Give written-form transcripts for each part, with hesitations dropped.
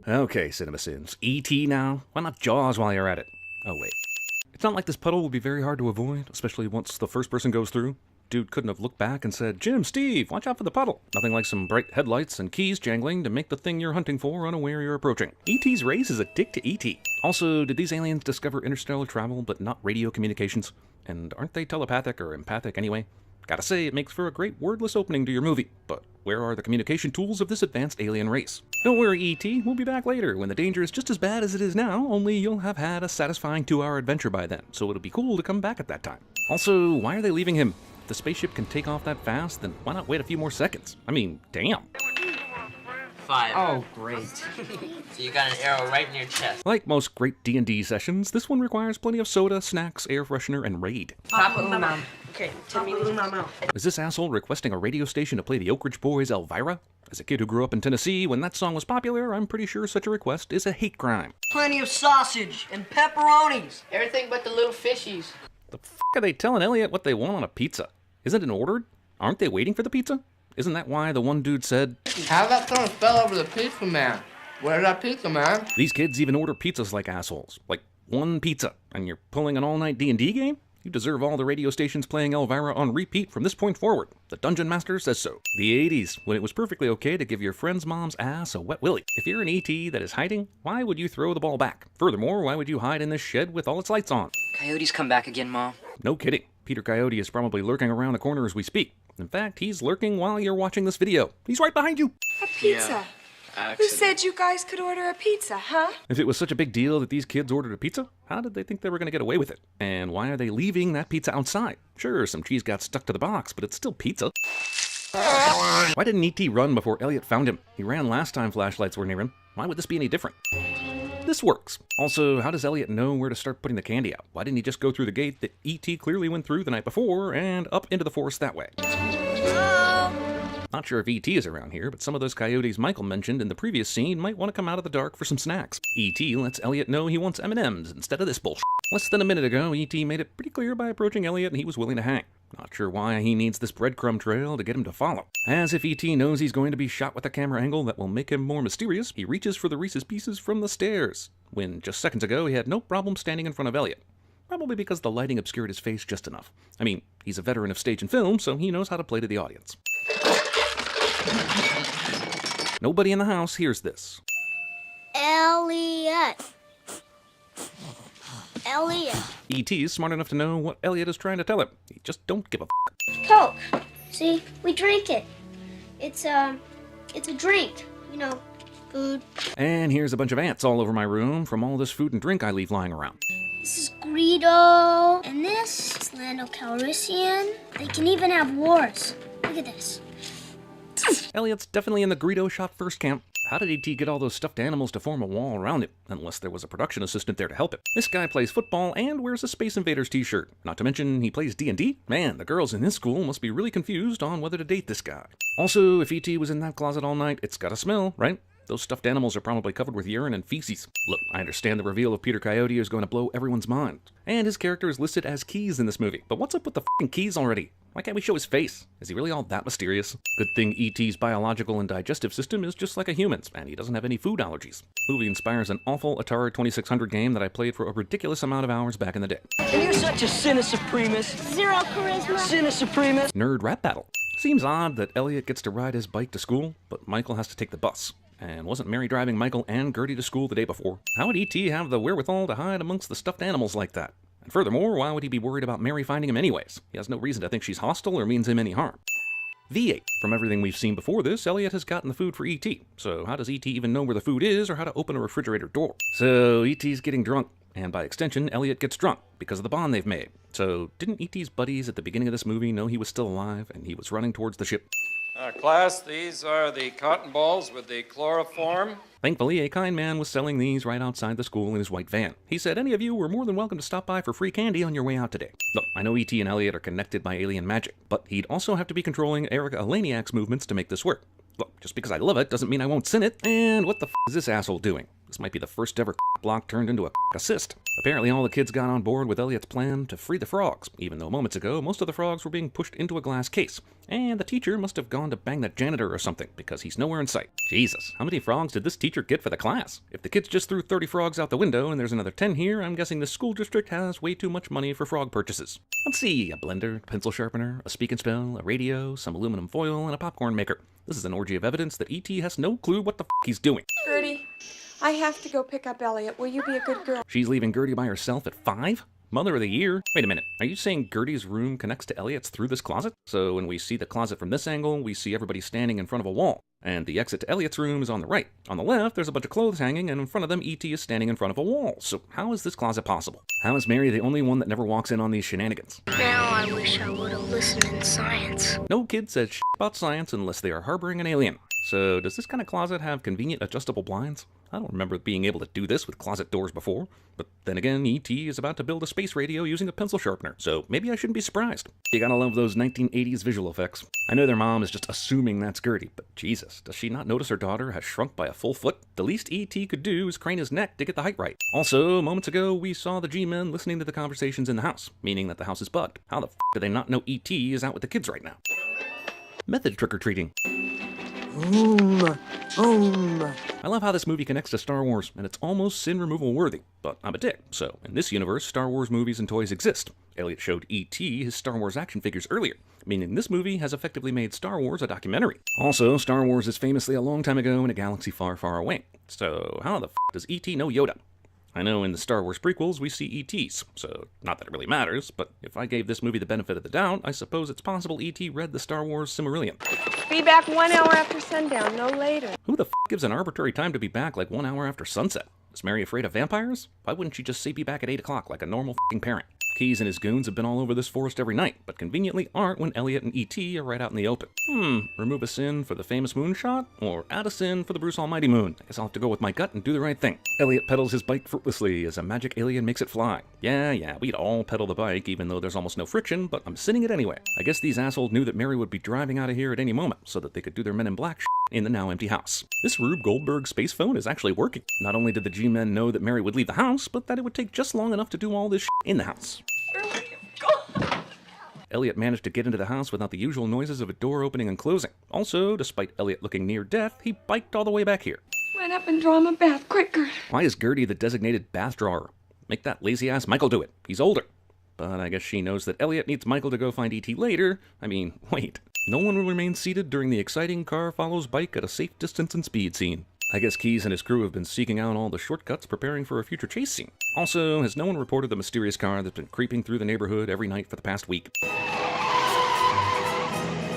Okay, CinemaSins. E.T. now? Why not Jaws while you're at it? Oh, wait. It's not like this puddle will be very hard to avoid, especially once the first person goes through. Dude couldn't have looked back and said, Jim, Steve, watch out for the puddle. Nothing like some bright headlights and keys jangling to make the thing you're hunting for unaware you're approaching. E.T.'s race is a dick to E.T. Also, did these aliens discover interstellar travel but not radio communications? And aren't they telepathic or empathic anyway? Gotta say, it makes for a great wordless opening to your movie, but where are the communication tools of this advanced alien race? Don't worry, E.T., we'll be back later when the danger is just as bad as it is now, only you'll have had a satisfying 2-hour adventure by then, so it'll be cool to come back at that time. Also, why are they leaving him? If the spaceship can take off that fast, then why not wait a few more seconds? I mean, damn. 5. Oh, great. So you got an arrow right in your chest. Like most great D&D sessions, this one requires plenty of soda, snacks, air freshener, and raid. Papa Umam. Okay, Is this asshole requesting a radio station to play the Oak Ridge Boys' Elvira? As a kid who grew up in Tennessee, when that song was popular, I'm pretty sure such a request is a hate crime. Plenty of sausage and pepperonis. Everything but the little fishies. The f*** are they telling Elliot what they want on a pizza? Isn't it ordered? Aren't they waiting for the pizza? Isn't that why the one dude said, How about someone fell over the pizza man? Where's that pizza man? these kids even order pizzas like assholes. Like, one pizza, and you're pulling an all-night D&D game? You deserve all the radio stations playing Elvira on repeat from this point forward. The Dungeon Master says so. The 80s, when it was perfectly okay to give your friend's mom's ass a wet willy. If you're an ET that is hiding, why would you throw the ball back? Furthermore, why would you hide in this shed with all its lights on? Coyotes come back again, Mom. No kidding. Peter Coyote is probably lurking around the corner as we speak. In fact, he's lurking while you're watching this video. He's right behind you. A pizza? Who said you guys could order a pizza, huh? If it was such a big deal that these kids ordered a pizza, how did they think they were going to get away with it? And why are they leaving that pizza outside? Sure, some cheese got stuck to the box, but it's still pizza. Why didn't E.T. run before Elliot found him? He ran last time flashlights were near him. Why would this be any different? This works. Also, how does Elliot know where to start putting the candy out? Why didn't he just go through the gate that E.T. clearly went through the night before and up into the forest that way? Not sure if E.T. is around here, but some of those coyotes Michael mentioned in the previous scene might want to come out of the dark for some snacks. E.T. lets Elliot know he wants M&Ms instead of this bullshit. Less than a minute ago, E.T. made it pretty clear by approaching Elliot he was willing to hang. Not sure why he needs this breadcrumb trail to get him to follow. As if E.T. knows he's going to be shot with a camera angle that will make him more mysterious, he reaches for the Reese's Pieces from the stairs, when just seconds ago he had no problem standing in front of Elliot. Probably because the lighting obscured his face just enough. I mean, he's a veteran of stage and film, so he knows how to play to the audience. Nobody in the house hears this. Elliot. E.T. is smart enough to know what Elliot is trying to tell him. He just don't give a f***. Coke. See, we drink it. It's a drink. You know, food. And here's a bunch of ants all over my room from all this food and drink I leave lying around. This is Greedo. And this is Lando Calrissian. They can even have wars. Look at this. Elliot's definitely in the Greedo shot first camp. How did E.T. get all those stuffed animals to form a wall around him? Unless there was a production assistant there to help him. This guy plays football and wears a Space Invaders t-shirt. Not to mention he plays D&D. Man, the girls in his school must be really confused on whether to date this guy. Also, if E.T. was in that closet all night, it's gotta smell, right? Those stuffed animals are probably covered with urine and feces. Look, I understand the reveal of Peter Coyote is going to blow everyone's mind. And his character is listed as Keys in this movie. But what's up with the f***ing Keys already? Why can't we show his face? Is he really all that mysterious? Good thing E.T.'s biological and digestive system is just like a human's, and he doesn't have any food allergies. The movie inspires an awful Atari 2600 game that I played for a ridiculous amount of hours back in the day. And you're such a Cinesupremist. Zero charisma. Cinesupremist. Nerd rap battle. Seems odd that Elliot gets to ride his bike to school, but Michael has to take the bus. And wasn't Mary driving Michael and Gertie to school the day before? How would E.T. have the wherewithal to hide amongst the stuffed animals like that? And furthermore, why would he be worried about Mary finding him anyways? He has no reason to think she's hostile or means him any harm. V8. From everything we've seen before this, Elliot has gotten the food for E.T. So how does E.T. even know where the food is or how to open a refrigerator door? So E.T.'s getting drunk, and by extension, Elliot gets drunk because of the bond they've made. So didn't E.T.'s buddies at the beginning of this movie know he was still alive and he was running towards the ship? Class, these are the cotton balls with the chloroform. Thankfully, a kind man was selling these right outside the school in his white van. He said any of you were more than welcome to stop by for free candy on your way out today. Look, I know E.T. and Elliot are connected by alien magic, but he'd also have to be controlling Erica Eleniak's movements to make this work. Look, just because I love it doesn't mean I won't sin it. And what the f is this asshole doing? This might be the first ever block turned into a assist. Apparently all the kids got on board with Elliot's plan to free the frogs, even though moments ago most of the frogs were being pushed into a glass case. And the teacher must have gone to bang that janitor or something, because he's nowhere in sight. Jesus, how many frogs did this teacher get for the class? If the kids just threw 30 frogs out the window and there's another 10 here, I'm guessing the school district has way too much money for frog purchases. Let's see, a blender, a pencil sharpener, a speak and spell, a radio, some aluminum foil, and a popcorn maker. This is an orgy of evidence that E.T. has no clue what the f he's doing. Gertie, I have to go pick up Elliot. Will you be a good girl? She's leaving Gertie by herself at 5? Mother of the year? Wait a minute, are you saying Gertie's room connects to Elliot's through this closet? So when we see the closet from this angle, we see everybody standing in front of a wall. And the exit to Elliot's room is on the right. On the left, there's a bunch of clothes hanging, and in front of them, E.T. is standing in front of a wall. So how is this closet possible? How is Mary the only one that never walks in on these shenanigans? Now I wish I would have listened in science. No kid says shit about science unless they are harboring an alien. So does this kind of closet have convenient adjustable blinds? I don't remember being able to do this with closet doors before. But then again, E.T. is about to build a space radio using a pencil sharpener, so maybe I shouldn't be surprised. You gotta love those 1980s visual effects. I know their mom is just assuming that's Gertie, but Jesus, does she not notice her daughter has shrunk by a full foot? The least E.T. could do is crane his neck to get the height right. Also, moments ago, we saw the G-men listening to the conversations in the house, meaning that the house is bugged. How the f*** do they not know E.T. is out with the kids right now? Method trick-or-treating. I love how this movie connects to Star Wars, and it's almost sin removal worthy, but I'm a dick, so in this universe, Star Wars movies and toys exist. Elliot showed E.T. his Star Wars action figures earlier, meaning this movie has effectively made Star Wars a documentary. Also, Star Wars is famously a long time ago in a galaxy far, far away. So how the f*** does E.T. know Yoda? I know in the Star Wars prequels we see E.T.s, so not that it really matters, but if I gave this movie the benefit of the doubt, I suppose it's possible E.T. read the Star Wars Silmarillion. Be back 1 hour after sundown, no later. Who the f*** gives an arbitrary time to be back like 1 hour after sunset? Is Mary afraid of vampires? Why wouldn't she just say be back at 8 o'clock like a normal f***ing parent? Keyes and his goons have been all over this forest every night, but conveniently aren't when Elliot and E.T. are right out in the open. Remove a sin for the famous moonshot, or add a sin for the Bruce Almighty moon? I guess I'll have to go with my gut and do the right thing. Elliot pedals his bike fruitlessly as a magic alien makes it fly. Yeah, we'd all pedal the bike even though there's almost no friction, but I'm sinning it anyway. I guess these assholes knew that Mary would be driving out of here at any moment, so that they could do their Men in Black in the now empty house. This Rube Goldberg space phone is actually working. Not only did the G-men know that Mary would leave the house, but that it would take just long enough to do all this in the house. Elliot managed to get into the house without the usual noises of a door opening and closing. Also, despite Elliot looking near death, he biked all the way back here. Run up and draw him a bath, quick, Gert. Why is Gertie the designated bath drawer? Make that lazy-ass Michael do it. He's older. But I guess she knows that Elliot needs Michael to go find E.T. later. I mean, wait. No one will remain seated during the exciting car follows bike at a safe distance and speed scene. I guess Keyes and his crew have been seeking out all the shortcuts preparing for a future chase scene. Also, has no one reported the mysterious car that's been creeping through the neighborhood every night for the past week?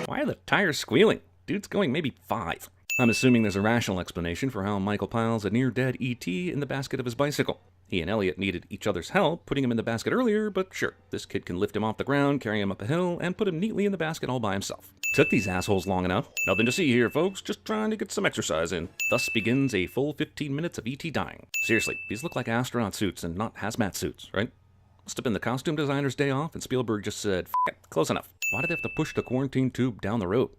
Why are the tires squealing? Dude's going maybe 5. I'm assuming there's a rational explanation for how Michael piles a near-dead E.T. in the basket of his bicycle. He and Elliot needed each other's help putting him in the basket earlier, but sure, this kid can lift him off the ground, carry him up a hill, and put him neatly in the basket all by himself. Took these assholes long enough. Nothing to see here, folks, just trying to get some exercise in. Thus begins a full 15 minutes of E.T. dying. Seriously, these look like astronaut suits and not hazmat suits, right? Must have been the costume designer's day off, and Spielberg just said, F it, close enough. Why do they have to push the quarantine tube down the road?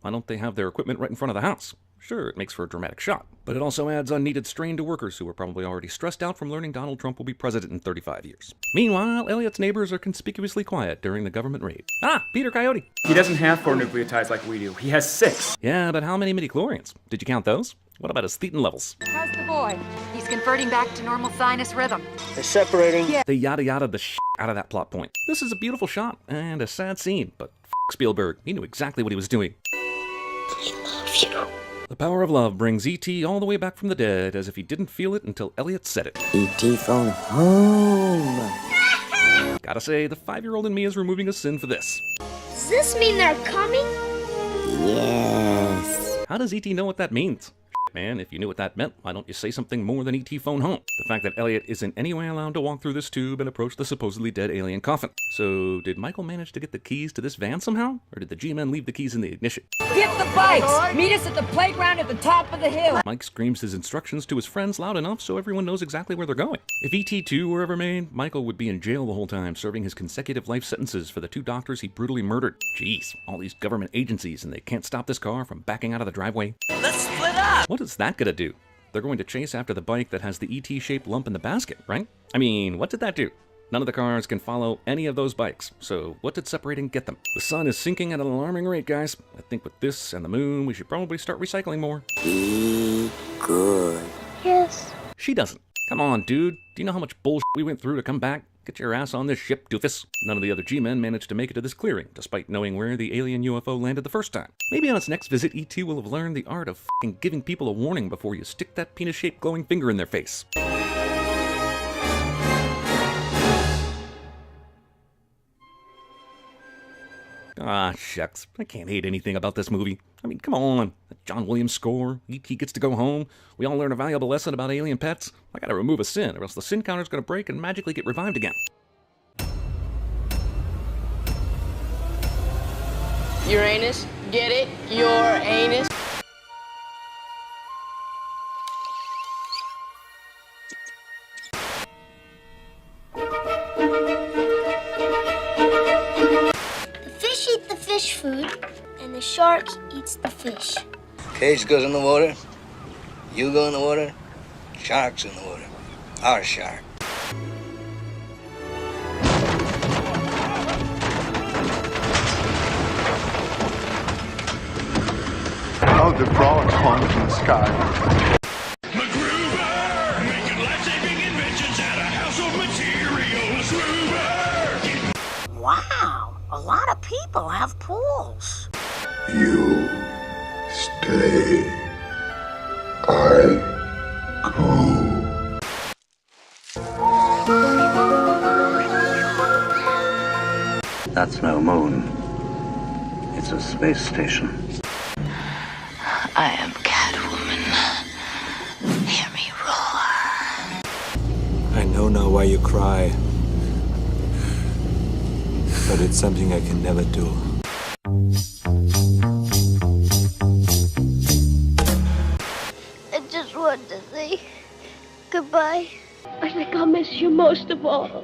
Why don't they have their equipment right in front of the house? Sure, it makes for a dramatic shot, but it also adds unneeded strain to workers who are probably already stressed out from learning Donald Trump will be president in 35 years. Meanwhile, Elliot's neighbors are conspicuously quiet during the government raid. Ah, Peter Coyote! He doesn't have 4 nucleotides like we do. He has 6. Yeah, but how many midichlorians? Did you count those? What about his thetan levels? How's the boy? He's converting back to normal sinus rhythm. They're separating. They yada the out of that plot point. This is a beautiful shot and a sad scene, but Spielberg, he knew exactly what he was doing. I love you. The power of love brings E.T. all the way back from the dead, as if he didn't feel it until Elliot said it. E.T. phone home. Gotta say, the 5-year-old in me is removing a sin for this. Does this mean they're coming? Yes. How does E.T. know what that means? Man, if you knew what that meant, why don't you say something more than E.T. phone home? The fact that Elliot is in any way allowed to walk through this tube and approach the supposedly dead alien coffin. So, did Michael manage to get the keys to this van somehow? Or did the G-men leave the keys in the ignition? Get the bikes! Meet us at the playground at the top of the hill! Mike screams his instructions to his friends loud enough so everyone knows exactly where they're going. If E.T. 2 were ever made, Michael would be in jail the whole time, serving his consecutive life sentences for the 2 doctors he brutally murdered. Jeez, all these government agencies and they can't stop this car from backing out of the driveway. Let's split up! What is that gonna do? they're going to chase after the bike that has the ET-shaped lump in the basket, right? I mean, what did that do? None of the cars can follow any of those bikes, so what did separating get them? The sun is sinking at an alarming rate, guys. I think with this and the moon, we should probably start recycling more. Be good. Yes. She doesn't. Come on, dude. Do you know how much bullshit we went through to come back? Get your ass on this ship, doofus. None of the other G-men managed to make it to this clearing, despite knowing where the alien UFO landed the first time. Maybe on its next visit, E.T. will have learned the art of f***ing giving people a warning before you stick that penis-shaped glowing finger in their face. Ah, shucks. I can't hate anything about this movie. I mean, come on. The John Williams score, E.T. gets to go home, we all learn a valuable lesson about alien pets. I gotta remove a sin, or else the sin counter's gonna break and magically get revived again. Uranus, get it? Uranus. The fish eat the fish food, and the shark eats the fish. Cage goes in the water. You go in the water. Shark's in the water. Our shark. Oh, the frogs falling from the sky. MacGruber, making life-saving inventions out of household materials. MacGruber. Wow, a lot of people have pools. You stay. I go. That's no moon. It's a space station. I am Catwoman. Hear me roar. I know now why you cry. But it's something I can never do. I just wanted to say goodbye. I think I'll miss you most of all.